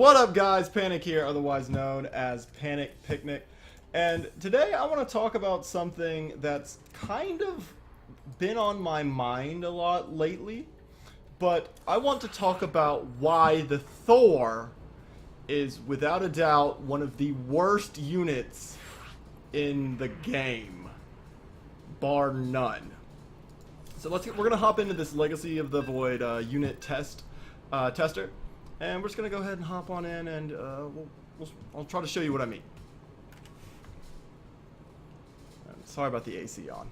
What up guys, Panic here, otherwise known as Panic Picnic, and today I want to talk about something that's kind of been on my mind a lot lately, but I want to talk about why the Thor is without a doubt one of the worst units in the game, bar none. So we're gonna hop into this Legacy of the Void unit tester. And we're just going to go ahead and hop on in, and I'll try to show you what I mean. Sorry about the AC on.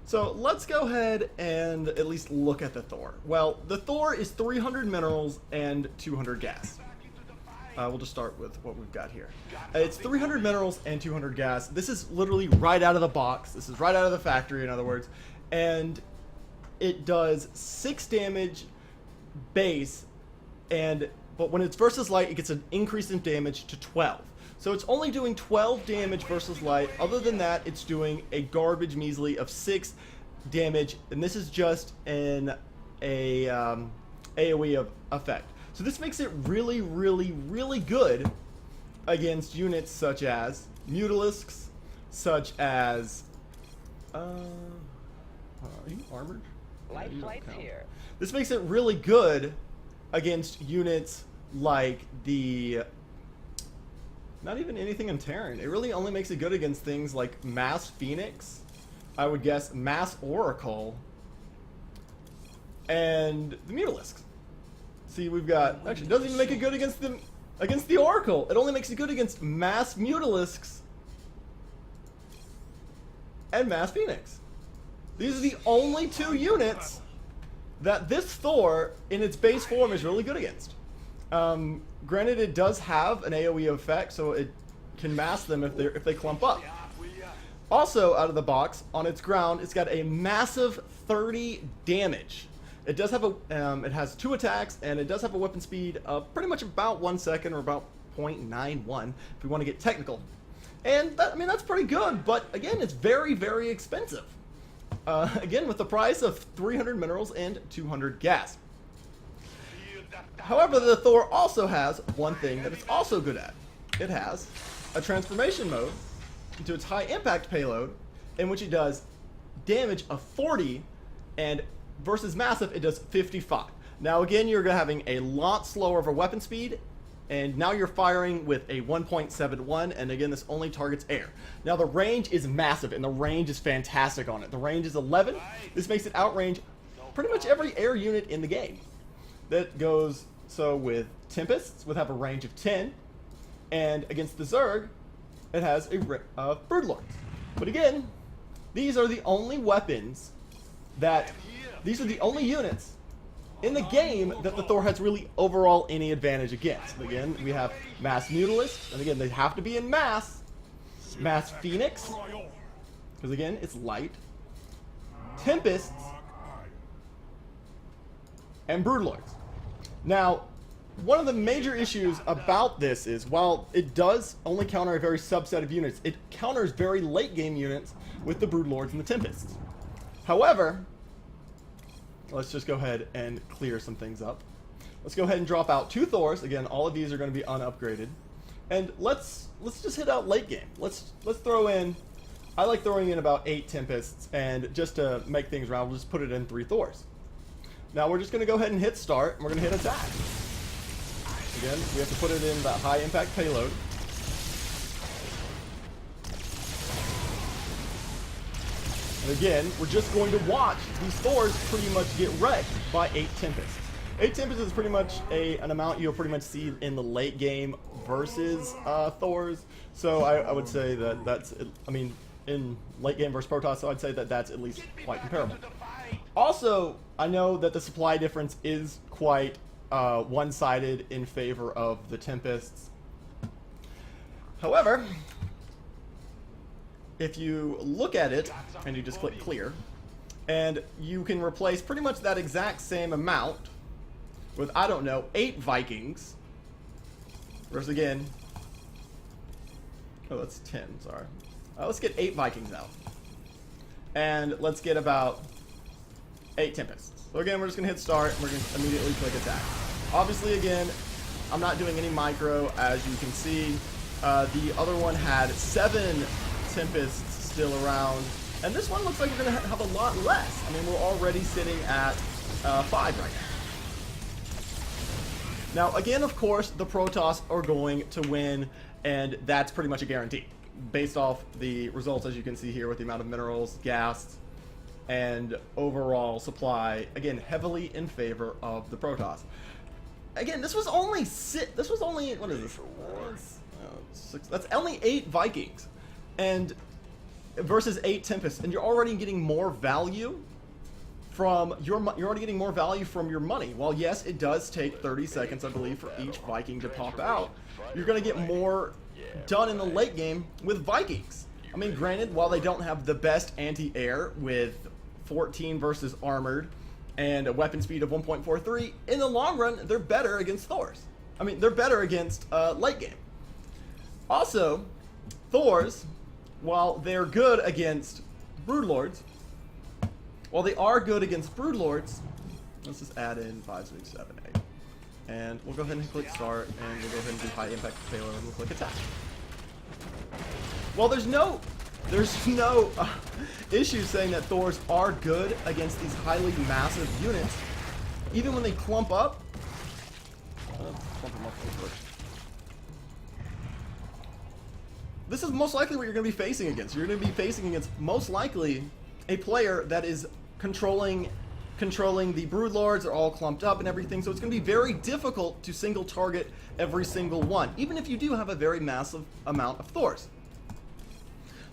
So let's go ahead and at least look at the Thor. Well, the Thor is 300 minerals and 200 gas. We'll just start with what we've got here. It's 300 minerals and 200 gas. This is literally right out of the box. This is right out of the factory, in other words. And it does 6 damage base. But when it's versus light, it gets an increase in damage to 12. So it's only doing 12 damage versus light. Other than that, it's doing a garbage measly of 6 damage, and this is just an AoE effect. So this makes it really, really, really good against units such as Mutalisks, such as are you armored? Light flights here. This makes it really good against units like the... not even anything in Terran. It really only makes it good against things like Mass Phoenix, I would guess Mass Oracle, and the Mutalisks. See, we've got... actually, it doesn't even make it good against the Oracle. It only makes it good against Mass Mutalisks and Mass Phoenix. These are the only 2 units that this Thor, in its base form, is really good against. Granted, it does have an AoE effect, so it can mask them if they clump up. Also, out of the box, on its ground, it's got a massive 30 damage. It does have it has 2 attacks, and it does have a weapon speed of pretty much about 1 second, or about 0.91, if we want to get technical. And that, I mean, that's pretty good, but again, it's very, very expensive. Again, with the price of 300 minerals and 200 gas. However, the Thor also has one thing that it's also good at. It has a transformation mode into its high impact payload, in which it does damage of 40, and versus massive, it does 55. Now again, you're having a lot slower of a weapon speed, and now you're firing with a 1.71, and again, this only targets air. Now the range is massive, and the range is fantastic on it. The range is 11. This makes it outrange pretty much every air unit in the game. That goes, so with Tempests, would have a range of 10, and against the Zerg, it has a Broodlords. But again, these are the only weapons that, these are the only units in the game that the Thor has really overall any advantage against. Again, we have Mass Mutalisks, and again, they have to be in Mass. Mass Phoenix, because again, it's light. Tempests, and Broodlords. Now, one of the major issues about this is, while it does only counter a very subset of units, it counters very late game units with the Broodlords and the Tempests. However, let's just go ahead and clear some things up. Let's go ahead and drop out 2 Thors. Again, all of these are going to be unupgraded. And let's just hit out late game. Let's throw in, I like throwing in about 8 Tempests, and just to make things round, we'll just put it in 3 Thors. Now we're just going to go ahead and hit start, and we're going to hit attack. Again, we have to put it in that high impact payload. And again, we're just going to watch these Thors pretty much get wrecked by 8 Tempests. 8 Tempests is pretty much an amount you'll pretty much see in the late game versus Thors. So I would say that that's, I mean, in late game versus Protoss, so I'd say that that's at least quite comparable. Also, I know that the supply difference is quite one-sided in favor of the Tempests. However, if you look at it, and you just click clear, and you can replace pretty much that exact same amount with, I don't know, 8 Vikings, versus again, oh, that's 10, sorry. Let's get 8 Vikings out. And let's get about 8 Tempests. So again, we're just going to hit start, and we're going to immediately click attack. Obviously, again, I'm not doing any micro, as you can see. The other one had 7 Tempests still around, and this one looks like we're going to have a lot less. I mean, we're already sitting at 5 right now. Now, again, of course, the Protoss are going to win, and that's pretty much a guarantee, based off the results, as you can see here, with the amount of minerals, gas, and overall supply, again, heavily in favor of the Protoss. Again, this was only what is this? That's only 8 Vikings, and versus 8 Tempests, and you're already getting more value from your money. While yes, it does take 30 seconds, I believe, for each Viking to pop out, you're going to get more done in the late game with Vikings. I mean, granted, while they don't have the best anti-air with 14 versus armored and a weapon speed of 1.43, in the long run, they're better against Thors. I mean, they're better against late game. Also, Thors, while they're good against Broodlords, while they are good against Broodlords, let's just add in 5, 6, 7, 8. And we'll go ahead and click start, and we'll go ahead and do high impact payload, and we'll click attack. Well, there's no issue saying that Thors are good against these highly massive units, even when they clump up. Clump them up first. This is most likely what you're going to be facing against. You're going to be facing against, most likely, a player that is controlling the Broodlords. Are all clumped up and everything, so it's going to be very difficult to single target every single one, even if you do have a very massive amount of Thors.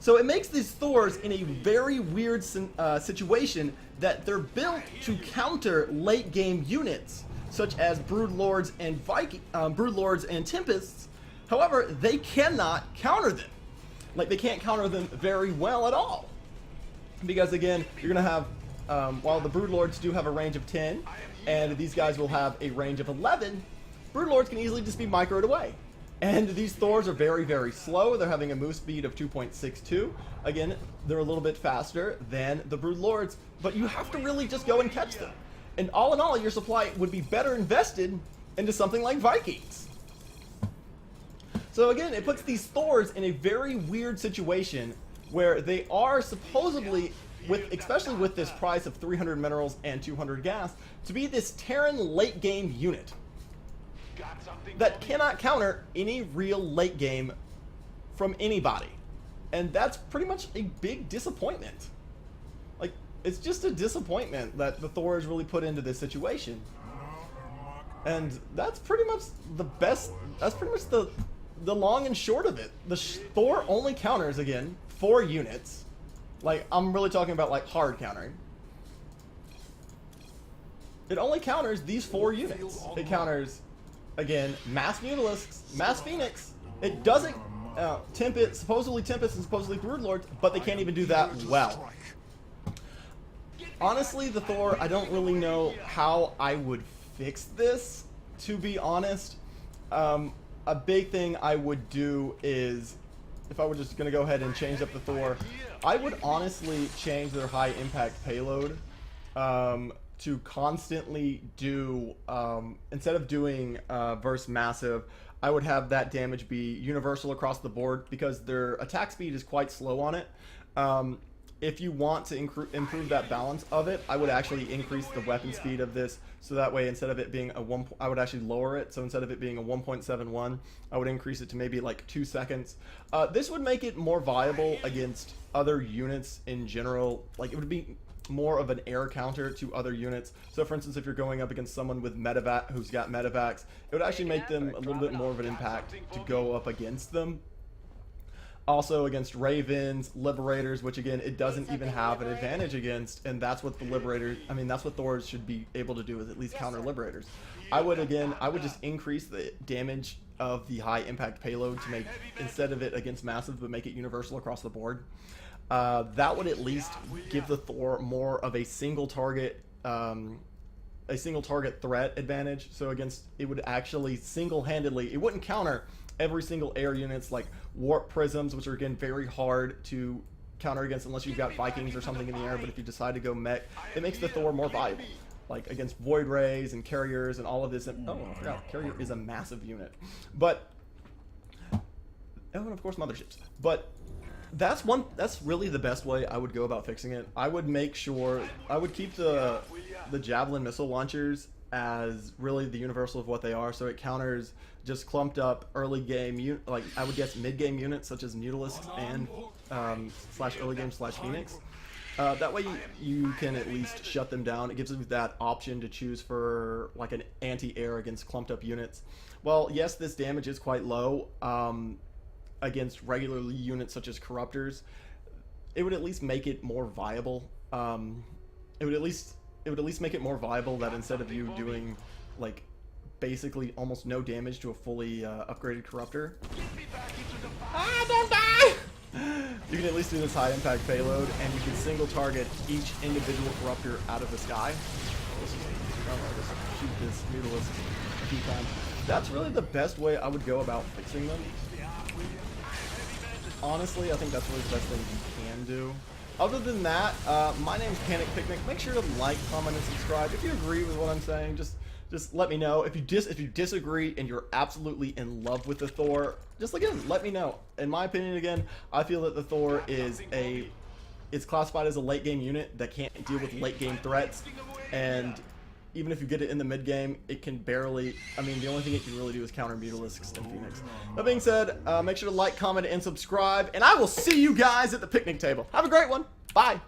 So it makes these Thors in a very weird situation that they're built to counter late game units such as Broodlords and Broodlords and Tempests. However, they cannot counter them. Like, they can't counter them very well at all. Because again, you're going to have, while the Broodlords do have a range of 10, and these guys will have a range of 11, Broodlords can easily just be microed away. And these Thors are very, very slow. They're having a move speed of 2.62. Again, they're a little bit faster than the Broodlords, but you have to really just go and catch them. And all in all, your supply would be better invested into something like Vikings. So again, it puts these Thors in a very weird situation where they are supposedly, especially with this price of 300 minerals and 200 gas, to be this Terran late game unit that cannot counter any real late game from anybody. And that's pretty much a big disappointment. Like, it's just a disappointment that the Thor is really put into this situation. And that's pretty much the best, that's pretty much the long and short of it. The Thor only counters, again, 4 units. Like, I'm really talking about, like, hard countering. It only counters these 4 units. It counters, again, Mass Mutalisks, Mass Phoenix. It doesn't, supposedly Tempest and supposedly Broodlords, but they can't even do that well. Honestly, the Thor, I don't really know how I would fix this, to be honest. A big thing I would do is, if I were just going to go ahead and change up the Thor, I would honestly change their high impact payload to constantly do, instead of doing verse massive, I would have that damage be universal across the board, because their attack speed is quite slow on it. If you want to improve that balance of it, I would actually increase the weapon speed of this, so that way instead of it being a 1, I would actually lower it. So instead of it being a 1.71, I would increase it to maybe like 2 seconds. This would make it more viable against other units in general. Like, it would be more of an air counter to other units. So for instance, if you're going up against someone with medevac who's got medevacs, it would actually make them a little bit more of an impact to go up against them. Also against Ravens, Liberators, which again, it doesn't even have an advantage against, and that's what the Liberators, I mean, that's what Thors should be able to do, is at least counter Liberators. I would just increase the damage of the high impact payload to make, instead of it against massive, but make it universal across the board. That would at least give the Thor more of a single target threat advantage. So against, it would actually single-handedly, it wouldn't counter every single air units like warp prisms, which are again very hard to counter against unless you've got Vikings or something in the air. But if you decide to go mech, it makes the Thor more viable. like against void rays and carriers and all of this. And, oh, I forgot, carrier is a massive unit, but and of course motherships. But that's really the best way I would go about fixing it. I would make sure I would keep the javelin missile launchers as really the universal of what they are, so it counters just clumped up early game like I would guess mid game units such as Mutalisk and slash early game slash Phoenix. That way you can at least shut them down. It gives you that option to choose for like an anti-air against clumped up units. Well, yes, this damage is quite low against regular units such as Corruptors. It would at least make it more viable. It would at least make it more viable that instead of you doing like basically almost no damage to a fully upgraded Corruptor, don't die! You can at least do this high impact payload, and you can single target each individual Corruptor out of the sky. Shoot this Mutalisk a few times. That's really the best way I would go about fixing them. Honestly, I think that's really the best thing you can do. Other than that, my name's Panic Picnic. Make sure to like, comment, and subscribe. If you agree with what I'm saying, just let me know. If you disagree and you're absolutely in love with the Thor, just again, let me know. In my opinion, again, I feel that the Thor is it's classified as a late game unit that can't deal with late game threats, and even if you get it in the mid game, it can barely. I mean, the only thing it can really do is counter Mutalisks and Phoenix. That being said, make sure to like, comment, and subscribe, and I will see you guys at the picnic table. Have a great one. Bye.